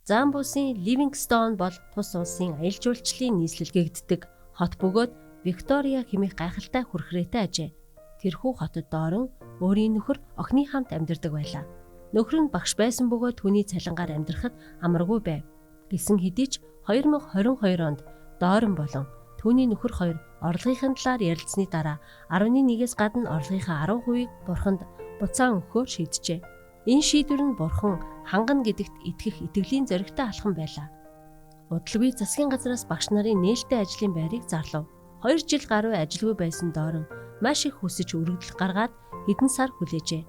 Замбусын Ливингстон бол тус улсын аялал жуулчлалын нийслэлгэгддэг хот бөгөөд Виктория хэмээх гайхалтай хүрхрээтэй ажээ. Тэрхүү хотод доорн өөрийн нөхөр охины хамт амьдардаг байлаа. Нөхөр нь багш байсан бөгөөд түүний цалингаар амьдрахад амаргүй байв. Гэсэн хэдий ч 2022 онд доорн болон түүний нөхөр хоёр орлогын талаар ярилцсны дараа 11-ээс гадна орлогынхаа 10%-ийг бурханд буцаан өгөхөөр шийджээ. Энэ шийдвэр нь бурхан хангана гэдэгт итгэх итгэлийн зоригтой алхам байлаа. Удалгүй засгийн газраас багш нарын нээлттэй ажлын байрыг зарлав. 2 жил гаруй ажилгүй байсан доорн маш их хүсэж өргөдөл гаргаад хэдэн сар хүлээжээ.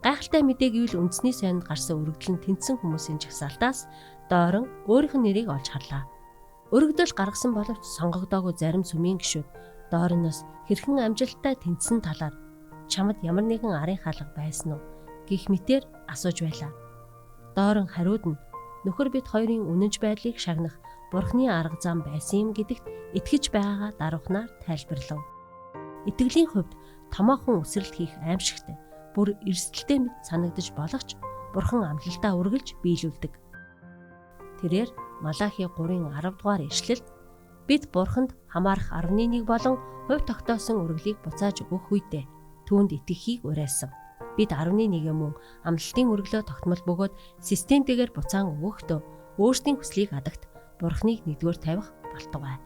Гайхалтай мэдээ гэвэл үндэсний сонинд гарсан өргөдөл нь тэнцсэн хүмүүсийн жагсаалтаас доорн өөрийнх нь нэрийг олж харлаа. Өргөдөл гаргасан боловч сонгогдоогүй зарим сүмийн гишүүд доорноос хэрхэн амжилттай тэнцсэн талаар чамд ямар нэгэн арын хаалга байсан уу гэх мэтээр асууж байлаа. Доорн хариуд нь нөхөр бид хоёрын үнэнч байдлыг шагнах бурхны арга зам байсан юм гэдэгт итгэж байгаагаа даруйхнаар тайлбарлав. Итгэлийн хувьд томоохон үсрэлт хийх аимшигтай, бүр эрсдэлтэй мэт санагдаж болох ч бурхан амлалтаа үргэлж биелүүлдэг. Тэрээр Малахи 3:10 дугаар ишлэлд бид бурханд хамаарах 11 болон хувь тогтоосон үргэлгийг буцааж өгөх үедээ түүнд итгэхийг уриалсан. Бид 11 мөн амлалтын өргөлөө тогтмол бөгөөд системтэйгээр буцаан өгөхдөө өөрсдийн хүслийг хадагт бурхныг нэгдүгээр тавих болтугай.